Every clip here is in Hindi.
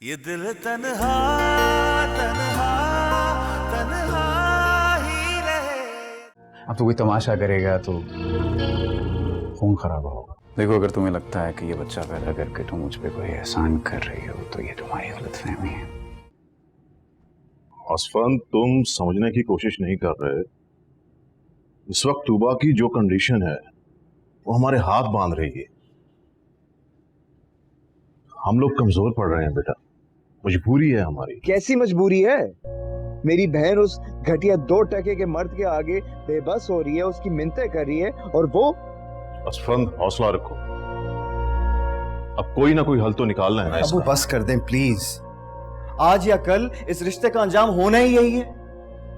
ये दिल तन्हा तन्हा तन्हा ही रहे। अब तो कोई तमाशा करेगा तो खून खराब होगा। देखो, अगर तुम्हें लगता है कि ये बच्चा पैदा करके तुम मुझ पे कोई एहसान कर रही हो तो ये तुम्हारी गलतफहमी है। असफन, तुम समझने की कोशिश नहीं कर रहे। इस वक्त तूबा की जो कंडीशन है वो हमारे हाथ बांध रही है। हम लोग कमजोर पड़ रहे हैं बेटा, मजबूरी है हमारी। कैसी मजबूरी है? मेरी बहन उस घटिया 2 टके के मर्द के आगे बेबस हो रही है, उसकी मिन्नतें कर रही है, और वो। असफन, हौसला रखो, अब कोई ना कोई हल तो निकालना है ना अबू इसका। बस कर दें प्लीज। आज या कल इस रिश्ते का अंजाम होना ही यही है,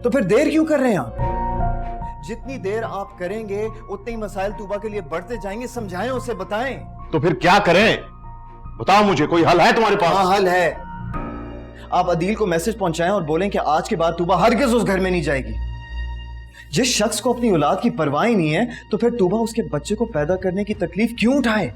तो फिर देर क्यों कर रहे हैं आप? जितनी देर आप करेंगे उतने ही मसाइल तूबा के लिए बढ़ते जाएंगे। समझाएं उसे, बताएं। तो फिर क्या करें? बताओ मुझे, कोई हल है तुम्हारे पास? हाँ, हल है। आप अदील को मैसेज पहुंचाएं और बोलें कि आज के बाद तूबा हरगिज उस घर में नहीं जाएगी। जिस शख्स को अपनी औलाद की परवाह ही नहीं है, तो फिर तूबा उसके बच्चे को पैदा करने की तकलीफ क्यों उठाए?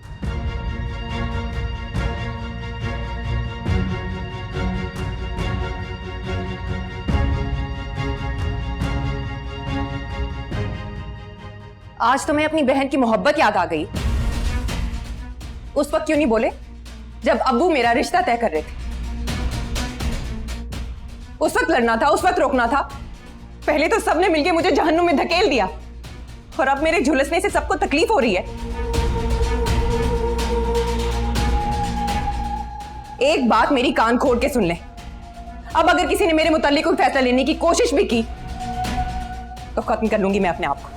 आज तुम्हें अपनी बहन की मोहब्बत याद आ गई? उस वक्त क्यों नहीं बोले जब अब्बू मेरा रिश्ता तय कर रहे थे? उस वक्त लड़ना था, उस वक्त रोकना था। पहले तो सबने मिलकर मुझे जहन्नुम में धकेल दिया, और अब मेरे झुलसने से सबको तकलीफ हो रही है। एक बात मेरी कान खोल के सुन ले, अब अगर किसी ने मेरे मुताल्लिक कोई फैसला लेने की कोशिश भी की तो खत्म कर लूंगी मैं अपने आप को।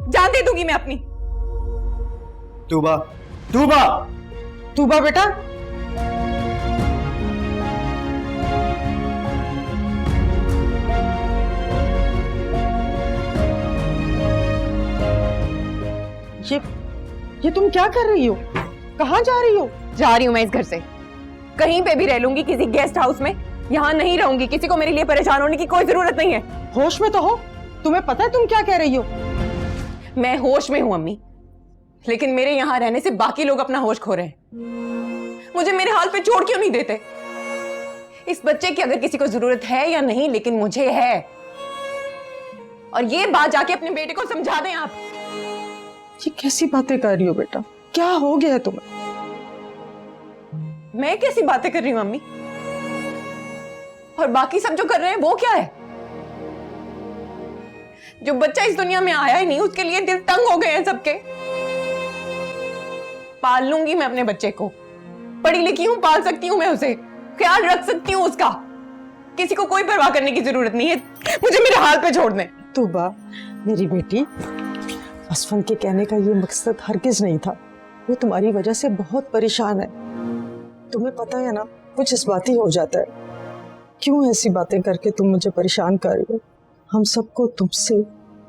जान दे दूंगी मैं अपनी। तूबा, तूबा, तूबा बेटा, ये तुम क्या कर रही हो? कहाँ जा रही हो? जा रही हूं मैं इस घर से। कहीं पे भी रह लूंगी, किसी गेस्ट हाउस में। यहां नहीं रहूंगी। किसी को मेरे लिए परेशान होने की कोई जरूरत नहीं है। होश में तो हो? तुम्हें पता है तुम क्या कह रही हो? मैं होश में हूं अम्मी, लेकिन मेरे यहां रहने से बाकी लोग अपना होश खो रहे हैं। मुझे मेरे हाल पे छोड़ क्यों नहीं देते? इस बच्चे की अगर किसी को जरूरत है या नहीं, लेकिन मुझे है। और ये बात जाके अपने बेटे को समझा दें आप। ये कैसी बातें कर रही हो बेटा? क्या हो गया है तुम्हें? मैं कैसी बातें कर रही हूं अम्मी? और बाकी सब जो कर रहे हैं वो क्या है? जो बच्चा इस दुनिया में आया ही नहीं, उसके लिए दिल तंग हो गए हैं सबके। पाल लूंगी मैं अपने बच्चे को। पढ़ी लिखी हूं, पाल सकती हूं मैं उसे, ख्याल रख सकती हूं उसका। किसी को कोई परवाह करने की जरूरत नहीं है। मुझे मेरे हाल पे छोड़ दें। तूबा मेरी बेटी, असफन के कहने का ये मकसद हरगिज नहीं था। वो तुम्हारी वजह से बहुत परेशान है। तुम्हें पता है ना, वो जज्बाती हो जाता है। क्यों ऐसी बातें करके तुम मुझे परेशान कर रही हो? हम सबको तुमसे,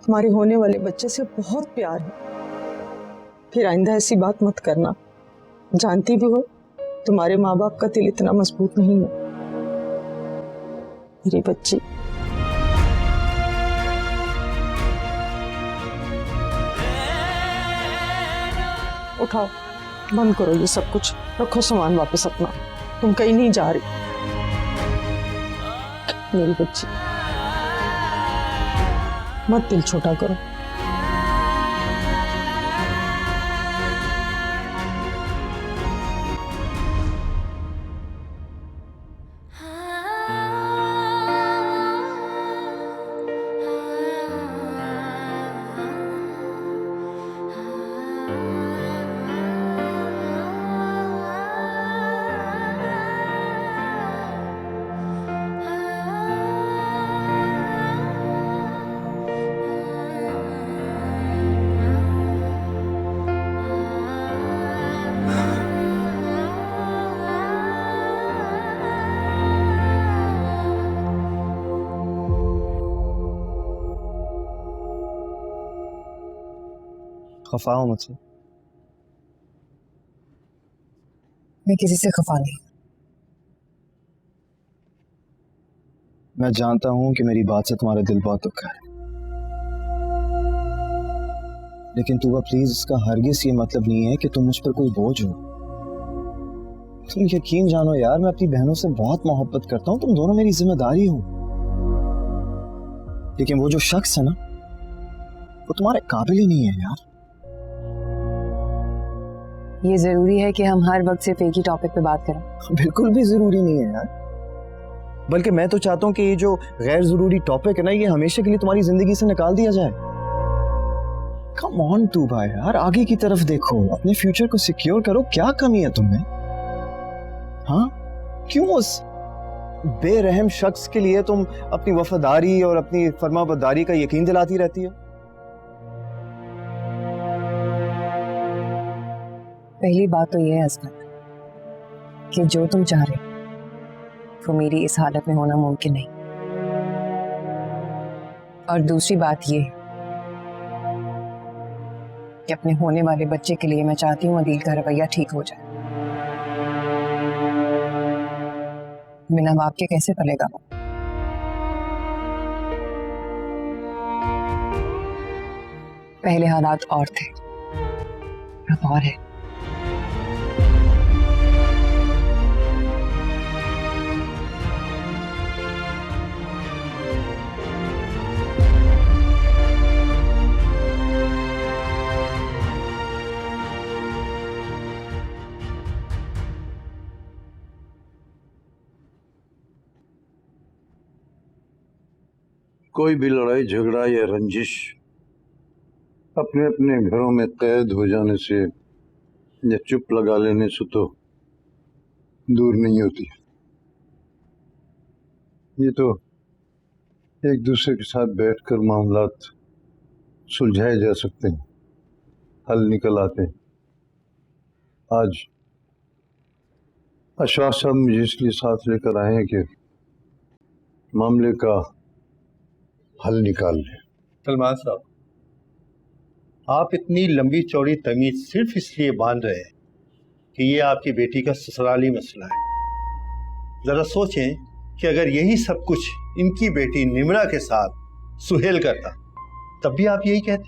तुम्हारे होने वाले बच्चे से बहुत प्यार है। फिर आइंदा ऐसी बात मत करना। जानती भी हो तुम्हारे माँ बाप का दिल इतना मजबूत नहीं है। मेरी बच्ची, उठाओ, बंद करो ये सब कुछ। रखो सामान वापस अपना। तुम कहीं नहीं जा रही मेरी बच्ची। मत दिल छोटा करो। खफा हो मुझसे? मैं किसी से खफा नहीं। मैं जानता हूं कि मेरी बात से तुम्हारा दिल बहुत दुखा है। लेकिन तूबा प्लीज, इसका हरगिज ये मतलब नहीं है कि तुम मुझ पर कोई बोझ हो। तुम यकीन जानो यार, मैं अपनी बहनों से बहुत मोहब्बत करता हूँ, तुम दोनों मेरी जिम्मेदारी हो। लेकिन वो जो शख्स है ना, वो तुम्हारे काबिल ही नहीं है यार। ये जरूरी है कि हम हर वक्त सिर्फ एक ही टॉपिक पे बात करें? बिल्कुल भी जरूरी नहीं है यार, बल्कि मैं तो चाहता हूँ कि ये जो गैर जरूरी टॉपिक है ना, ये हमेशा के लिए तुम्हारी जिंदगी से निकाल दिया जाए। कम ऑन तूबा यार, आगे की तरफ देखो, अपने फ्यूचर को सिक्योर करो। क्या कमी है तुम्हें? हाँ, क्यों उस बेरहम शख्स के लिए तुम अपनी वफादारी और अपनी फरमाबरदारी का यकीन दिलाती रहती हो? पहली बात तो ये है असफन कि जो तुम चाह रहे हो वो मेरी इस हालत में होना मुमकिन नहीं। और दूसरी बात ये कि अपने होने वाले बच्चे के लिए मैं चाहती हूँ अदील का रवैया ठीक हो जाए। बिना बाप के कैसे पलेगा वो? पहले हालात और थे, अब और है। कोई भी लड़ाई झगड़ा या रंजिश अपने अपने घरों में कैद हो जाने से या चुप लगा लेने से तो दूर नहीं होती। ये तो एक दूसरे के साथ बैठकर मामलात सुलझाए जा सकते हैं, हल निकल आते हैं। आज अशफाक साहब मुझे इसलिए साथ लेकर आए हैं कि मामले का हल निकाल लें। सलमान साहब, आप इतनी लंबी चौड़ी तमीज सिर्फ इसलिए बांध रहे हैं कि ये आपकी बेटी का ससुराली मसला है। जरा सोचें कि अगर यही सब कुछ इनकी बेटी निम्रा के साथ सुहेल करता तब भी आप यही कहते।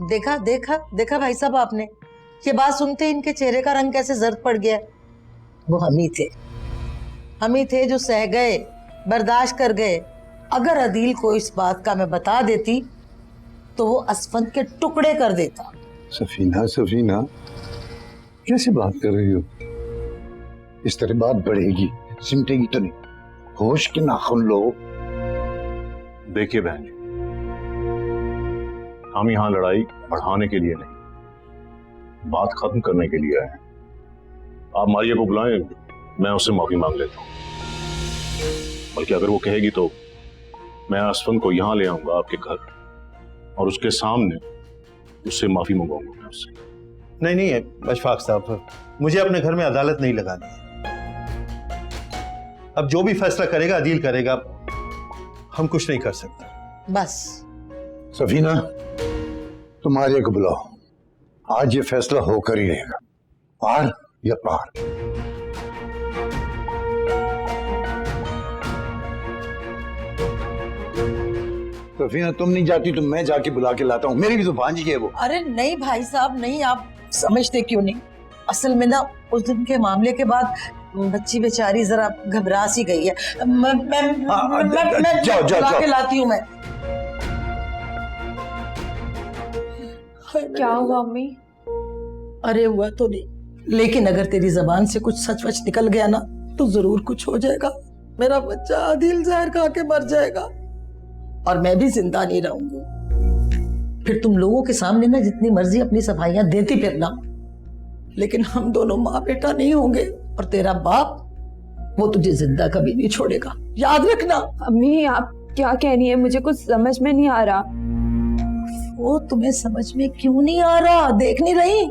देखा देखा देखा भाई साहब, आपने ये बात सुनते इनके चेहरे का रंग कैसे जर्द पड़ गया। वो हम ही थे जो सह गए, बर्दाश्त कर गए। अगर अदील को इस बात का मैं बता देती तो वो असफन के टुकड़े कर देता। सफीना, सफीना कैसे बात कर रही हो? इस तरह बात बढ़ेगी, सिमटेगी तो नहीं। होश के नाखून लो। देखिए बहन जी, हम यहाँ लड़ाई बढ़ाने के लिए नहीं, बात खत्म करने के लिए आए हैं। आप मारिया को बुलाएं, मैं उससे माफी मांग लेता हूँ। बल्कि अगर वो कहेगी तो मैं असफन को यहाँ ले आऊंगा आपके घर और उसके सामने उससे माफी मंगवाऊंगा मैं उससे। नहीं नहीं अशफाक साहब, मुझे अपने घर में अदालत नहीं लगानी है। अब जो भी फैसला करेगा अदील करेगा, हम कुछ नहीं कर सकते। बस सफीना, तुम मारिया को बुलाओ, आज ये फैसला होकर ही रहेगा, पार या पार। सफीना तुम नहीं जाती तो मैं जाके बुला के लाता हूँ, मेरी भी तो भांजी है वो। अरे नहीं भाई साहब नहीं, आप समझते क्यों नहीं। असल में ना उस दिन के मामले के बाद बच्ची बेचारी जरा घबरा सी गई है। मैं बुला के लाती हूँ मैं। क्या हुआ अम्मी? अरे हुआ तो नहीं, लेकिन अगर तेरी जबान से कुछ सच वच निकल गया ना तो जरूर कुछ हो जाएगा। मेरा बच्चा अदील जहर खा के मर जाएगा और मैं भी जिंदा नहीं रहूंगी। फिर तुम लोगों के सामने ना जितनी मर्जी अपनी सफाइयां देती फिरना, लेकिन हम दोनों माँ बेटा नहीं होंगे और तेरा बाप वो तुझे जिंदा कभी नहीं छोड़ेगा, याद रखना। अम्मी आप क्या कह रही है? मुझे कुछ समझ में नहीं आ रहा। वो तुम्हें समझ में क्यों नहीं आ रहा? देख नहीं रही?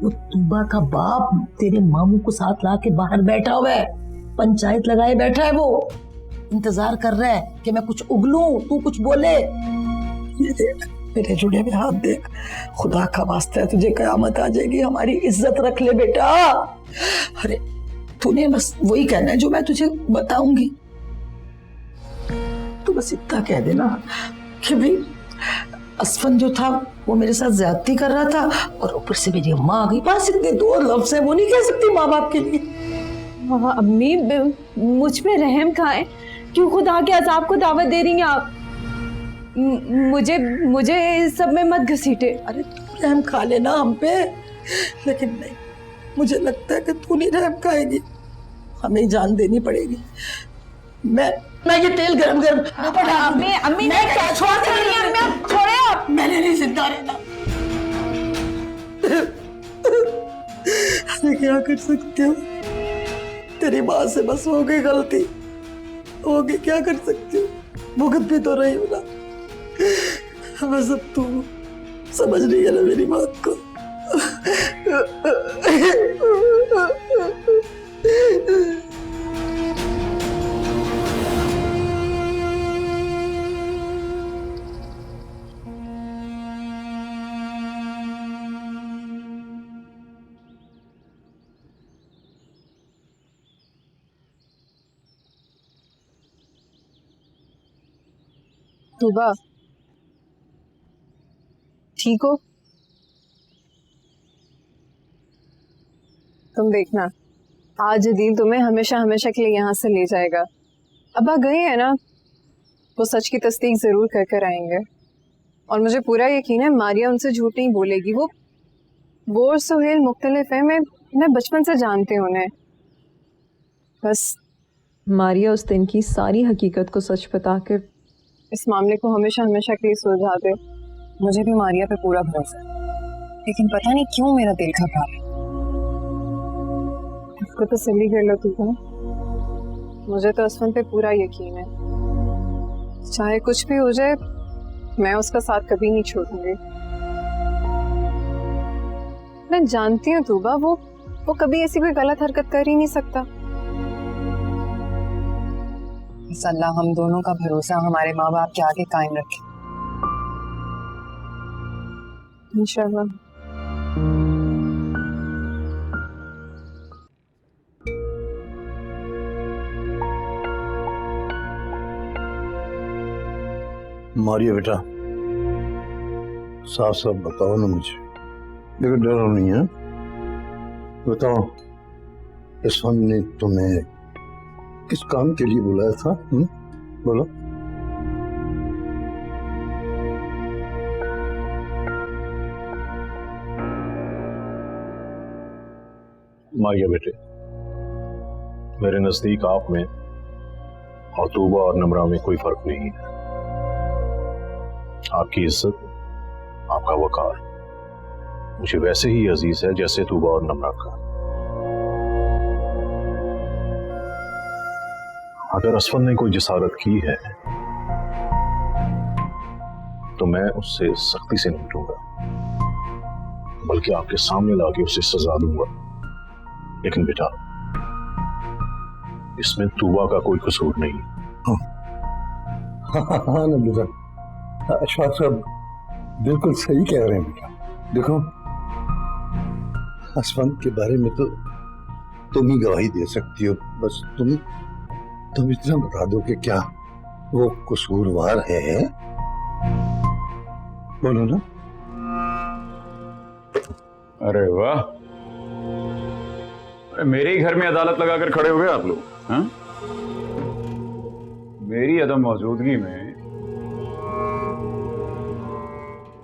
वो तूबा का बाप तेरे मामू को साथ ला के बाहर बैठा हुआ है, पंचायत लगाए बैठा है। वो इंतजार कर रहा है कि मैं कुछ उगलूं, तू कुछ बोले। ये देख मेरे जुड़े में हाथ देख, खुदा का वास्ता है तुझे कयामत आ जाएगी। हमारी इज्जत रख ले बेटा। अरे तूने बस वही कहना है जो मैं तुझे बताऊंगी। तू बस इतना कह देना कि भाई असफन जो था वो मेरे साथ ज्यादती कर रहा था, और ऊपर से मेरी माँ आ गई। बस इतने दो लफ्ज है, वो नहीं कह सकती माँ बाप के लिए। अम्मी मुझ पे रहम खाएं, क्यों खुदा के अजाब को दावत दे रही हैं आप? मुझे इस सब में मत घसीटे। अरे तू रहम खा लेना हम पे, लेकिन नहीं, मुझे लगता है कि तू नहीं रहम खाएगी, हमें जान देनी पड़ेगी। मैं ये तेल गरम अम्मी मैं क्या छोड़ दे रही हैं? अम्मी आप छोड़े आप। मैंने नहीं जिंदा रहना। मैं क्या कर सकती हूँ, तेरी माँ से बस हो गई गलती, हो गई, क्या कर सकती हूँ, भुगत भी तो रही हूँ ना। बस अब तू समझ रही है ना मेरी बात को। तूबा ठीक हो? तुम देखना, आज अदील तुम्हें हमेशा हमेशा के लिए यहाँ से ले जाएगा। अब्बा गए हैं ना, वो सच की तस्दीक जरूर कर कर आएंगे, और मुझे पूरा यकीन है मारिया उनसे झूठ नहीं बोलेगी। वो और सुहेल मुख्तलिफ है, मैं बचपन से जानती हूँ उन्हें। बस मारिया उस दिन की सारी हकीकत को सच बताकर इस मामले को हमेशा हमेशा के लिए सुलझा दे। मुझे भी मारिया पे पूरा भरोसा है, लेकिन पता नहीं क्यों मेरा दिल घबरा है। इसको तो सही कर लो तू। मुझे तो असफन पे पूरा यकीन है, चाहे कुछ भी हो जाए मैं उसका साथ कभी नहीं छोड़ूंगी। मैं जानती हूँ तूबा, वो कभी ऐसी कोई गलत हरकत कर ही नहीं सकता। बस अल्लाह हम दोनों का भरोसा हमारे माँ बाप के आगे कायम रखे, इंशाल्लाह। मारिया बेटा, साफ साफ बताओ ना मुझे, देखो डरो नहीं है, बताओ इरफान ने तुम्हें किस काम के लिए बुलाया था? बोलो। मारिया बेटे, मेरे नजदीक आप में और तूबा और नमरा में कोई फर्क नहीं है। आपकी इज्जत, आपका वकार मुझे वैसे ही अजीज है जैसे तूबा और नमरा का। अगर असफन ने कोई जिसारत की है तो मैं उससे सख्ती से निपटूंगा, बल्कि आपके सामने लाके उसे सजा दूंगा। लेकिन बेटा, इसमें तूबा का कोई कसूर नहीं। हाँ ना बेटा, अशफाक साहब बिल्कुल सही कह रहे हैं बेटा। देखो, असफन के बारे में तो तुम ही गवाही दे सकती हो, बस तुम इतना बता दो कि क्या वो कसूरवार है, बोलो ना। अरे वाह, मेरे ही घर में अदालत लगाकर खड़े हो गए आप लोग। हाँ, मेरी अदम मौजूदगी में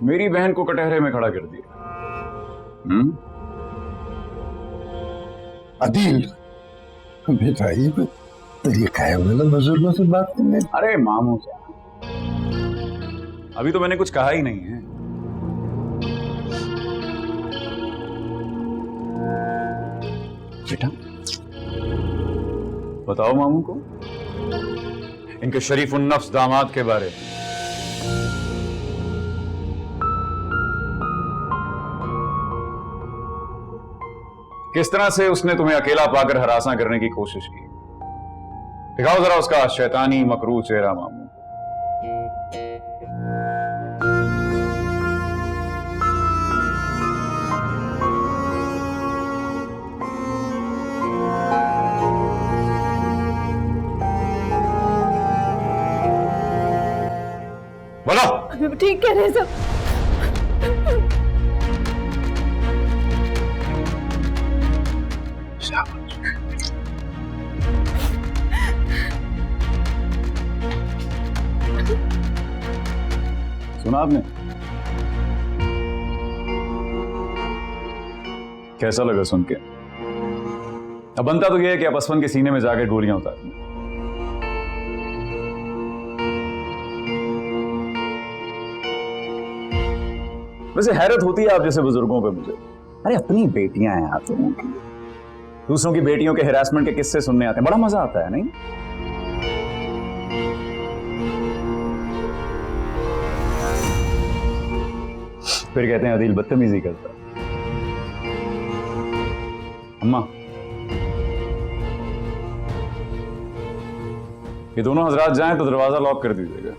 मेरी बहन को कटहरे में खड़ा कर दिया। अदील बेटा, ये कोई तरीका है मतलब बुजुर्गों से बात करने? अरे मामू क्या, अभी तो मैंने कुछ कहा ही नहीं है। बेटा बताओ मामू को इनके शरीफ-उन-नफ्स दामाद के बारे में। किस तरह से उसने तुम्हें अकेला पाकर हरासा करने की कोशिश की। दिखाओ जरा उसका शैतानी मकरूर चेहरा मामू। बोलो। ठीक कह रहे हैं सब। सुना आपने? कैसा लगा सुन के? अब बनता तो यह है कि आप असफन के सीने में जाकर गोलियां उतार दें। वैसे हैरत होती है आप जैसे बुजुर्गों पे मुझे। अरे अपनी बेटियां हैं आप लोगों की, दूसरों की बेटियों के हैरासमेंट के किस्से सुनने आते हैं, बड़ा मजा आता है नहीं? फिर कहते हैं अदील बदतमीजी करता। अम्मा, ये दोनों हजरात जाएं तो दरवाजा लॉक कर दीजिएगा।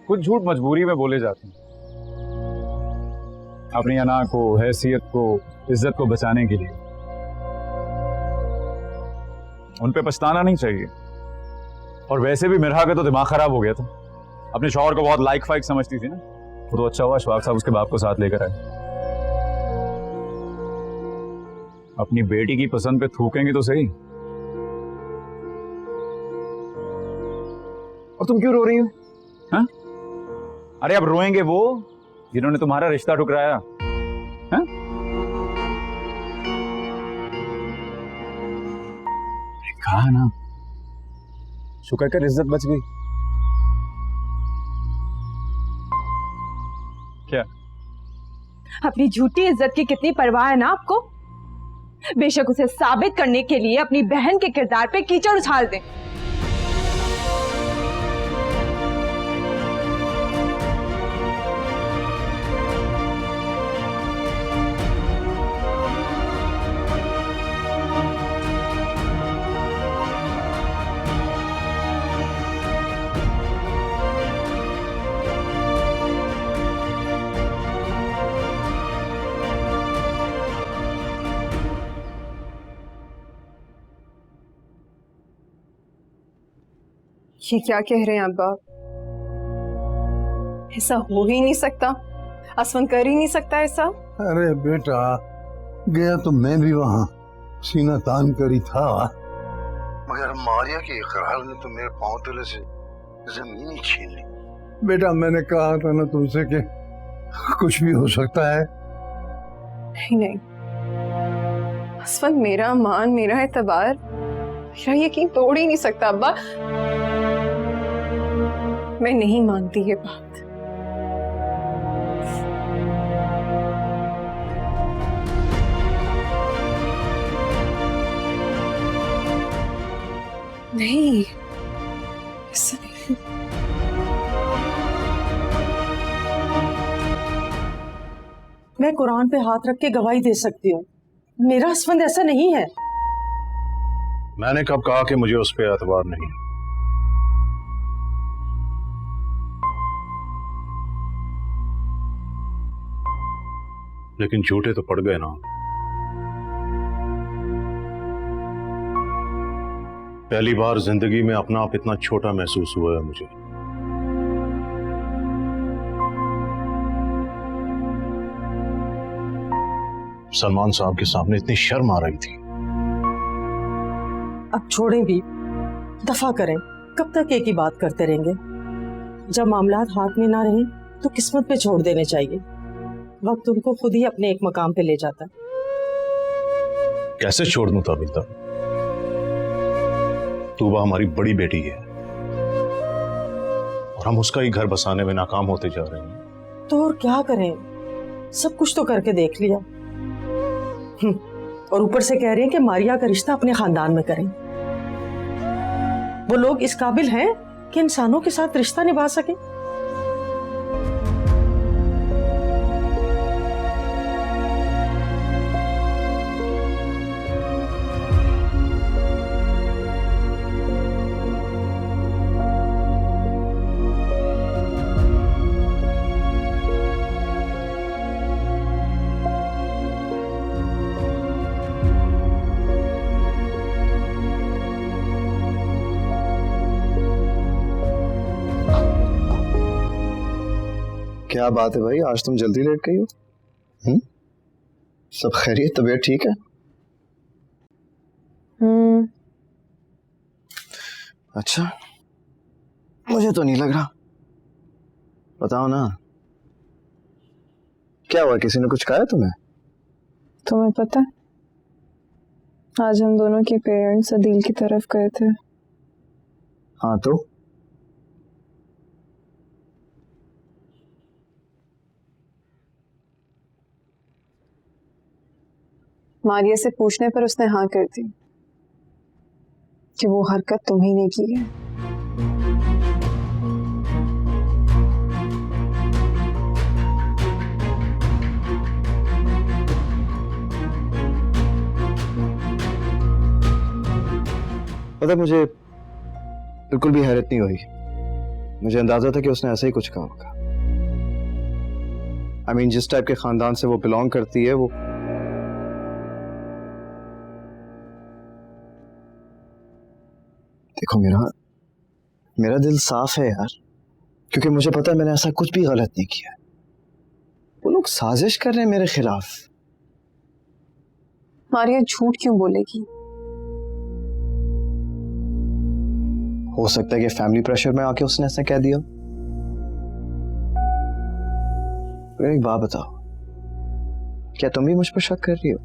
कुछ झूठ मजबूरी में बोले जाते हैं, अपनी अना को, हैसियत को, इज्जत को बचाने के लिए। उन पे पछताना नहीं चाहिए। और वैसे भी मिरहा का तो दिमाग खराब हो गया था, अपने शौहर को बहुत लाइक फाइक समझती थी ना। वो तो अच्छा हुआ शवाक साहब उसके बाप को साथ लेकर आए। अपनी बेटी की पसंद पे थूकेंगे तो सही। और तुम क्यों रो रही हो? हाँ? अरे अब रोएंगे वो जिन्होंने तुम्हारा रिश्ता ठुकराया। हाँ? कहा ना, शुक्र कर इज्जत बच गई। क्या अपनी झूठी इज्जत की कितनी परवाह है ना आपको? बेशक उसे साबित करने के लिए अपनी बहन के किरदार पे कीचड़ उछाल दें। ये क्या कह रहे हैं अब्बा? ऐसा हो ही नहीं सकता, असफन कर ही नहीं सकता ऐसा। अरे बेटा, गया तो मैं भी वहाँ सीना तान कर ही था, मगर मारिया के इकरार ने तो मेरे पांव तले से जमीन ही छीन ली। बेटा मैंने कहा था ना तुमसे कि कुछ भी हो सकता है। नहीं नहीं, असफन मेरा मान, मेरा एतबार, मेरा यकीन तोड़ ही नहीं सकता अब्बा। मैं नहीं मानती ये बात। नहीं, ऐसा नहीं। मैं कुरान पे हाथ रख के गवाही दे सकती हूँ, मेरा असफंद ऐसा नहीं है। मैंने कब कहा कि मुझे उस पर एतबार नहीं है? लेकिन झूठे तो पड़ गए ना। पहली बार जिंदगी में अपना आप इतना छोटा महसूस हुआ है मुझे। सलमान साहब के सामने इतनी शर्म आ रही थी। अब छोड़ें भी, दफा करें, कब तक एक ही बात करते रहेंगे? जब मामलात हाथ में ना रहे तो किस्मत पे छोड़ देने चाहिए। वक्त उनको खुद ही अपने एक मकाम पे ले जाता है। कैसे छोड़ दूं ताबिता? तूबा हमारी बड़ी बेटी है और हम उसका ही घर बसाने में नाकाम होते जा रहे हैं। तो और क्या करें, सब कुछ तो करके देख लिया। और ऊपर से कह रहे हैं कि मारिया का रिश्ता अपने खानदान में करें। वो लोग इस काबिल हैं कि इंसानों के साथ रिश्ता निभा सके? क्या बात है भाई, आज तुम जल्दी लेट गई हो? सब खैरियत, तबीयत ठीक है? अच्छा, मुझे तो नहीं लग रहा। बताओ ना, क्या हुआ? किसी ने कुछ कहा है तुम्हें? तुम्हें पता है, आज हम दोनों के पेरेंट्स अदील की तरफ गए थे। हाँ तो? मारिया से पूछने पर उसने हाँ कर दी कि वो हरकत तुम्ही ने की है। पता, मुझे बिल्कुल भी हैरत नहीं हुई। मुझे अंदाजा था कि उसने ऐसा ही कुछ कहा होगा। I mean, जिस टाइप के खानदान से वो बिलोंग करती है, वो देखो, मेरा दिल साफ है यार, क्योंकि मुझे पता है मैंने ऐसा कुछ भी गलत नहीं किया। वो लोग साजिश कर रहे हैं मेरे खिलाफ। मारिया झूठ क्यों बोलेगी? हो सकता है कि फैमिली प्रेशर में आके उसने ऐसा कह दिया। एक बात बताओ, क्या तुम भी मुझ पर शक कर रही हो?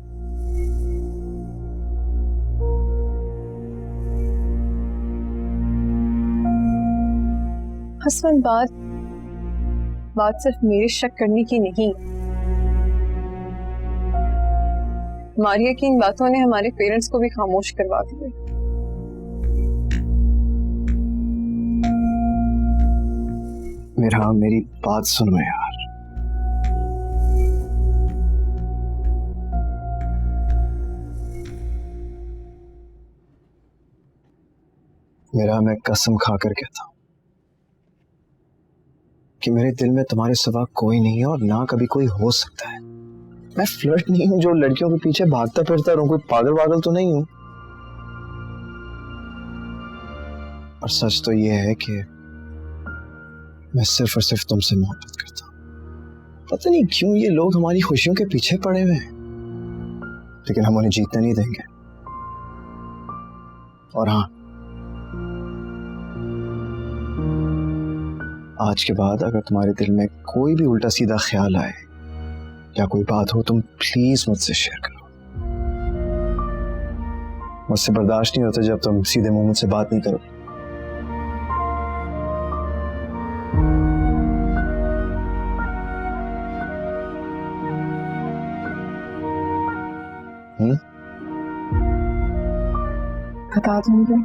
हसवन, बात सिर्फ मेरे शक करने की नहीं। मारिया की इन बातों ने हमारे पेरेंट्स को भी खामोश करवा दिया। मेरी बात सुनो यार। मैं कसम खाकर कहता हूं कि मेरे दिल में तुम्हारे सिवा कोई नहीं है और ना कभी कोई हो सकता है। मैं फ्लर्ट नहीं हूं जो लड़कियों के पीछे भागता फिरता रहूं, कोई पागल तो नहीं हूं। और सच तो यह है कि मैं सिर्फ और सिर्फ तुमसे मोहब्बत करता हूं। पता नहीं क्यों ये लोग हमारी खुशियों के पीछे पड़े हुए हैं, लेकिन हम उन्हें जीतने नहीं देंगे। और हाँ, आज के बाद अगर तुम्हारे दिल में कोई भी उल्टा सीधा ख्याल आए या कोई बात हो, तुम प्लीज मुझसे शेयर करो। मुझसे बर्दाश्त नहीं होता जब तुम सीधे मुंह मुझसे बात नहीं करो। बता दूंगी।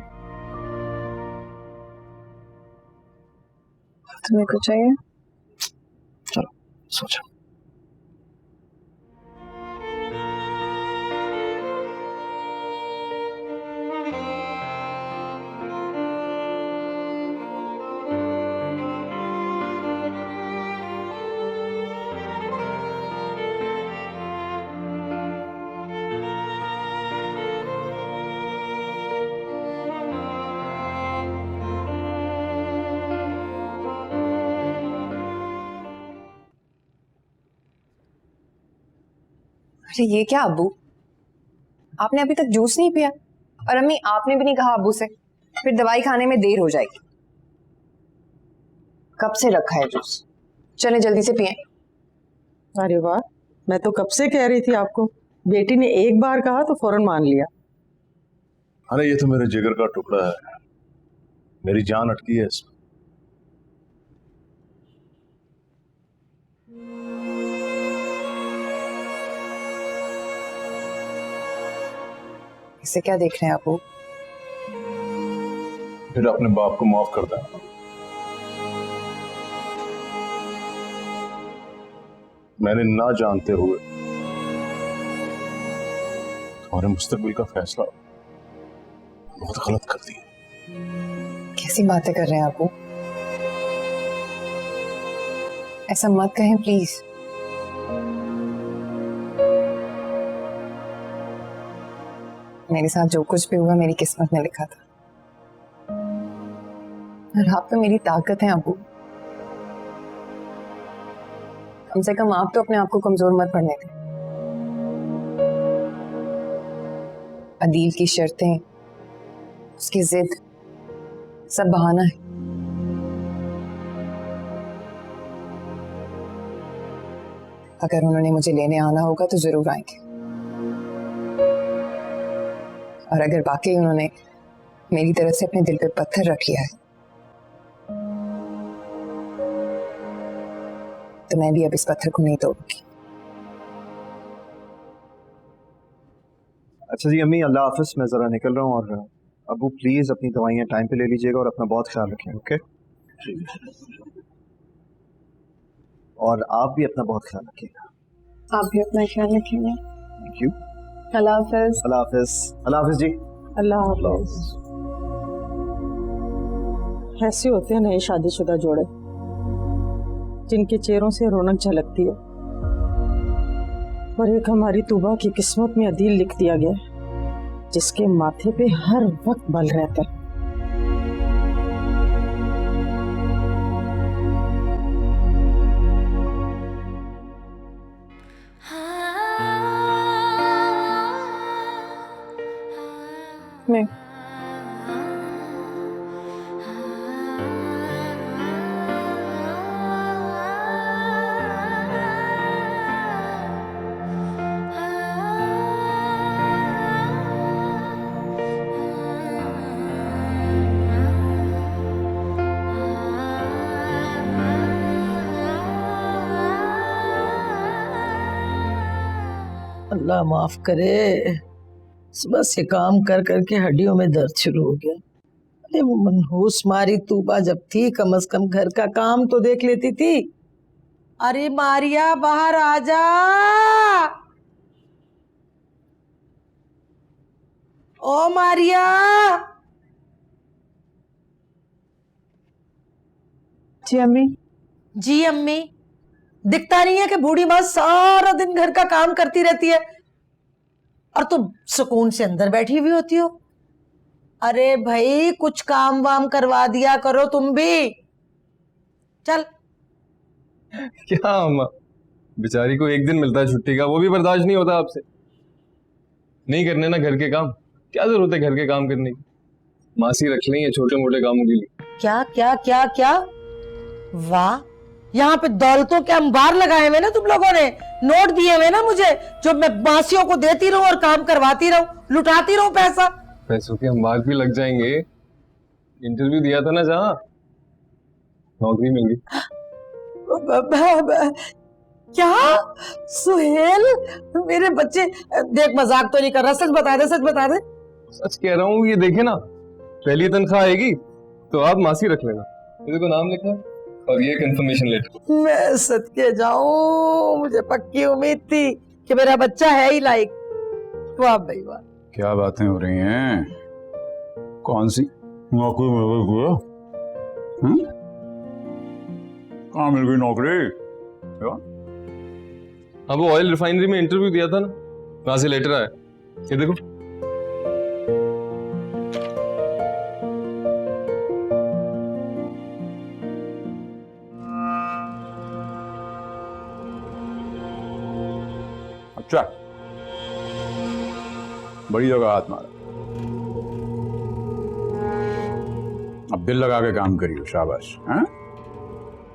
तुम्हें कुछ चाहिए? चलो सोचो। अरे ये क्या अब्बू, आपने अभी तक जूस नहीं पिया? और अम्मी, आपने भी नहीं कहा अब्बू से, फिर दवाई खाने में देर हो जाएगी। कब से रखा है जूस, चलें जल्दी से पिएं। अरे वाह, मैं तो कब से कह रही थी आपको। बेटी ने एक बार कहा तो फौरन मान लिया। अरे ये तो मेरे जिगर का टुकड़ा है, मेरी जान अटकी है इसमें। इसे क्या देख रहे हैं आप? फिर अपने बाप को माफ कर देना। मैंने ना जानते हुए तुम्हारे मुस्तकबिल का फैसला बहुत गलत कर दिया। कैसी बातें कर रहे हैं आप? ऐसा मत कहें प्लीज। मेरे साथ जो कुछ भी हुआ मेरी किस्मत में लिखा था, और आप तो मेरी ताकत हैं अबू। कम से कम आप तो अपने आप को कमजोर मत पड़ने दें। अदील की शर्तें, उसकी जिद सब बहाना है। अगर उन्होंने मुझे लेने आना होगा तो जरूर आएंगे, और अगर वाकई उन्होंने मेरी तरफ से अपने दिल पे पत्थर रख लिया है तो मैं भी अब इस पत्थर को नहीं तोड़ूंगी। अच्छा जी अम्मी, अल्लाह हाफिज, मैं ज़रा निकल रहा हूँ। और अबू प्लीज़ अपनी दवाइयाँ टाइम पे ले लीजिएगा और अपना बहुत ख्याल रखें। ओके? और आप भी अपना बहुत ख्याल रखिएगा। आप भी अपना ख्याल रखिएगा। Thank you. अल्लाह हाफिज। अल्लाह हाफिज। अल्लाह हाफिज जी। अल्लाह हाफिज। ऐसे होते हैं नए शादीशुदा जोड़े जिनके चेहरों से रौनक झलकती है, और एक हमारी तूबा की किस्मत में अदील लिख दिया गया है जिसके माथे पे हर वक्त बल रहता है। मैं अल्लाह माफ करे, सुबह से काम कर करके हड्डियों में दर्द शुरू हो गया। अरे वो मनहूस मारी तूबा जब थी कम से कम घर का काम तो देख लेती थी। अरे मारिया बाहर आ जा। ओ मारिया। जी अम्मी। जी अम्मी। दिखता नहीं है कि बूढ़ी माँ सारा दिन घर का काम करती रहती है और तुम सुकून से अंदर बैठी हुई होती हो। अरे भाई कुछ काम वाम करवा दिया करो तुम भी। चल। क्या अम्मा, बेचारी को एक दिन मिलता है छुट्टी का, वो भी बर्दाश्त नहीं होता आपसे। नहीं करने ना घर के काम, क्या जरूरत है घर के काम करने की? मासी रख लेंगे छोटे मोटे कामों के लिए। क्या क्या क्या क्या? वाह, यहाँ पे दौलतों के अंबार लगाए हुए ना तुम लोगों ने, नोट दिए हुए ना मुझे, जो मैं मासियों को देती रहूं और काम करवाती रहूं, लुटाती रहूं पैसा। पैसों के अंबार भी लग जाएंगे। इंटरव्यू दिया था ना जहाँ, नौकरी मिल गई। क्या सुहेल, मेरे बच्चे, देख मजाक तो नहीं कर रहा, सच बता दे, सच बता दे। सच कह रहा हूँ, ये देखे ना, पहली तनख्वाह आएगी तो आप मासी रख लेना। मेरे को नाम लिखा और ये कंफर्मेशन लेटर। मैं सदके जाऊं, मुझे पक्की उम्मीद थी कि मेरा बच्चा है ही लायक। वाह भाई वाह। क्या बातें हो रही हैं? कौन सी नौकरी मिल गई? कहाँ मिल गई नौकरी? हाँ, वो ऑयल रिफाइनरी में इंटरव्यू दिया था ना, वहां से लेटर आया। ये देखो। अच्छा, बड़ी जगह हाथ मारा। अब दिल लगा के काम करियो, शाबाश। हैं?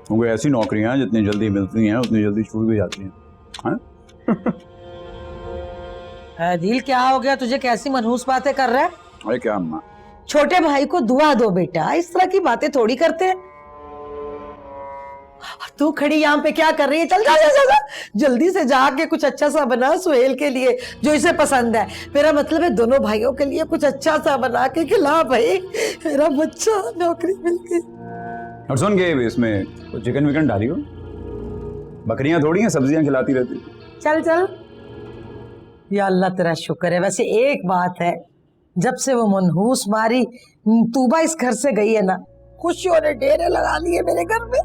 क्योंकि ऐसी नौकरियां जितनी जल्दी मिलती हैं उतनी जल्दी छूट भी जाती हैं। दिल क्या हो गया तुझे, कैसी मनहूस बातें कर रहा है? अरे क्या अम्मा, छोटे भाई को दुआ दो बेटा, इस तरह की बातें थोड़ी करते हैं। तू खड़ी यहाँ पे क्या कर रही है? चल जा जा जा, जा। जल्दी से जाके कुछ अच्छा सा बना सुहेल के लिए जो इसे पसंद है। मेरा मतलब है दोनों भाइयों के लिए कुछ अच्छा सा बना के खिला भाई। मेरा बच्चा नौकरी मिल गई। और सुन के इसमें चिकन विकन डाली हो? बकरियां थोड़ी हैं, सब्जियां खिलाती रहती। चल चल। या अल्लाह तेरा शुक्र है। वैसे एक बात है, जब से वो मनहूस मारी तूबा इस घर से गई है ना, खुशियों ने डेरे लगा लिए मेरे घर में।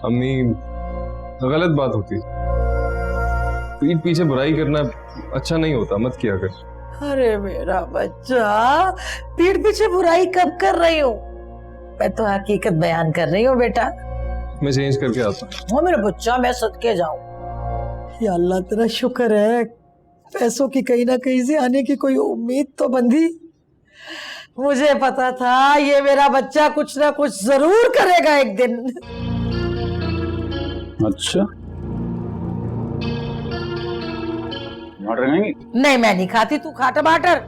अम्मी गलत बात होती, पीठ पीछे बुराई करना अच्छा नहीं होता, मत किया कर। अरे मेरा बच्चा, पीठ पीछे बुराई कब कर रही हूँ? मैं तो हकीकत बयान कर रही हूँ बेटा। मैं चेंज करके आता हूँ। वो मेरा बच्चा, मैं सदके जाऊं। या अल्लाह तेरा शुक्र है, पैसों की कहीं ना कहीं से आने की कोई उम्मीद तो बंधी। मुझे पता था ये मेरा बच्चा कुछ ना कुछ जरूर करेगा एक दिन। अच्छा, टमाटर खाएंगी? नहीं मैं नहीं खाती, तू खा टमाटर।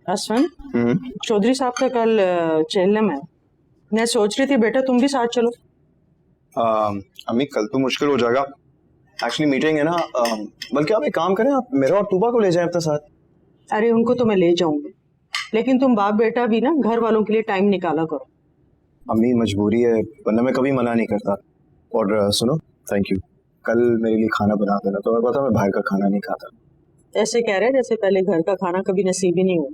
असफन, चौधरी साहब का कल चेल्लम है। मैं सोच रही थी बेटा तुम भी साथ चलो। अम्मी कल तो मुश्किल हो जाएगा, एक्चुअली मीटिंग है ना। बल्कि आप एक काम करें, आप मेरा और तूबा को ले जाएं अपने साथ। अरे उनको तो मैं ले जाऊंगी, लेकिन तुम बाप बेटा भी ना घर वालों के लिए टाइम निकाला करो। अम्मी मजबूरी है, वरना मैं कभी मना नहीं करता। और सुनो, थैंक यू, कल मेरे लिए खाना बना देना। तो मैं पता मैं बाहर का खाना नहीं खाता। ऐसे कह रहे जैसे पहले घर का खाना कभी नसीब ही नहीं हुआ।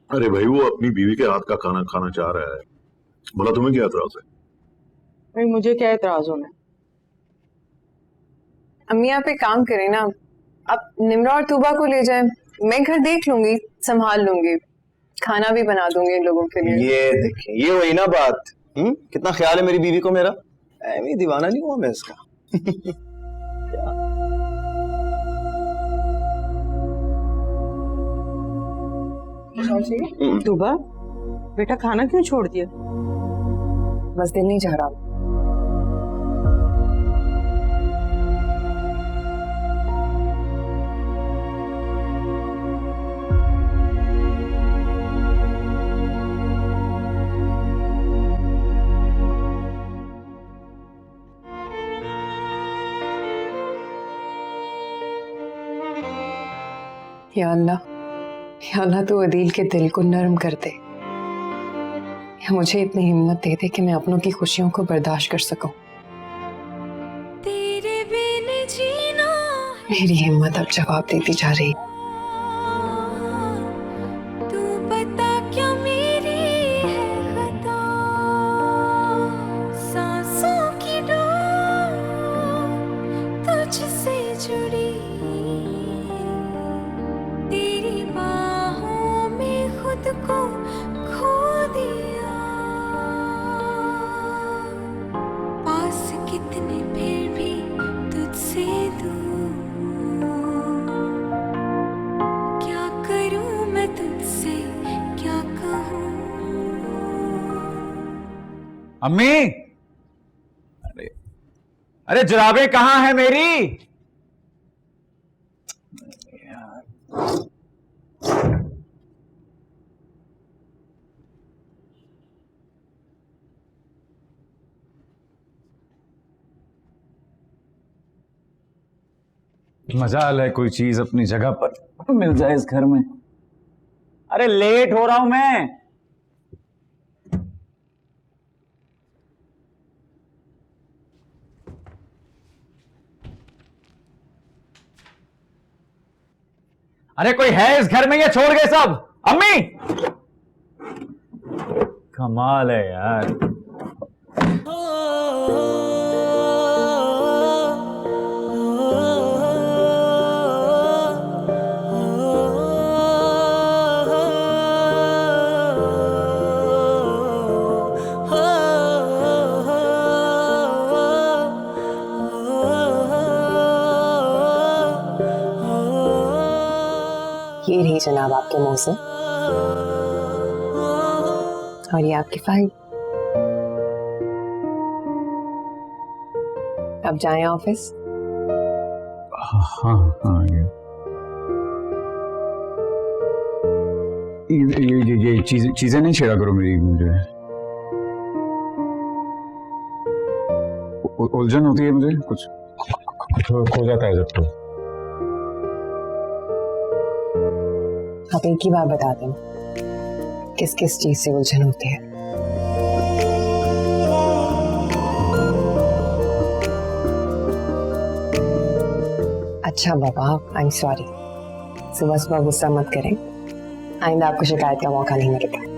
अरे भाई, वो अपनी बीवी के हाथ का खाना खाना चाह रहा है, बोला तुम्हें क्या एतराज है? भाई मुझे क्या एतराज होना है? अम्मी आप एक काम करें ना, आप निम्रा और तूबा को ले जाएं, मैं घर देख लूंगी, संभाल लूंगी, खाना भी बना दूंगी इन लोगों के लिए। ये देखिए, ये वही ना बात। कितना ख्याल है मेरी बीवी को मेरा। मैं दीवाना नहीं हुआ मैं इसका। तूबा बेटा खाना क्यों छोड़ दिया? बस दिल नहीं चाह रहा। या अल्लाह तू अदील के दिल को नरम कर दे, या मुझे इतनी हिम्मत दे दे कि मैं अपनों की खुशियों को बर्दाश्त कर सकूं। तेरे बिन जीना मेरी हिम्मत अब जवाब देती जा रही। तू बता क्या मेरी है खता, सांसों की डोर तुझसे जुड़ी, तेरी बाहों में खुद को खो दिया, पास कितने फिर भी तुझसे दूर, क्या करूं मैं तुझसे क्या कहूं। अम्मी, अरे जुराबें कहाँ है मेरी? मजाल है कोई चीज अपनी जगह पर मिल जाए इस घर में। अरे लेट हो रहा हूं मैं। अरे कोई है इस घर में या छोड़ गए सब? अम्मी, कमाल है यार। ये रही जनाब आपके मुंह से, और ये आपकी फाइल। अब जाएं ऑफिस। हाँ हाँ हाँ, ये चीजें नहीं छेड़ा करो मेरी, मुझे उलझन होती है, मुझे कुछ खो जाता है जब तो। आप एक ही बात बता दें, किस किस चीज से उलझन होती है? अच्छा बाबा, आई एम सॉरी। सुबह सुबह गुस्सा मत करें, आइंदा आपको शिकायत का मौका नहीं मिलेगा।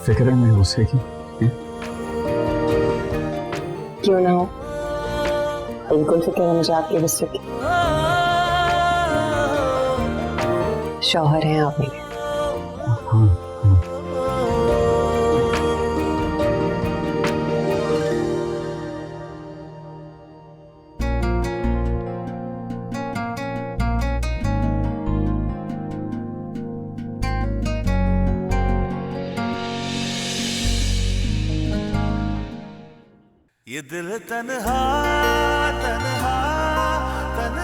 फिक्र है मेरे गुस्से की? क्यों ना हो, बिल्कुल फिक्र है मुझे आपके गुस्से की। शौहर हैं आप मेरे। हाँ, हाँ। ये दिल तन्हा तन्हा तन्हा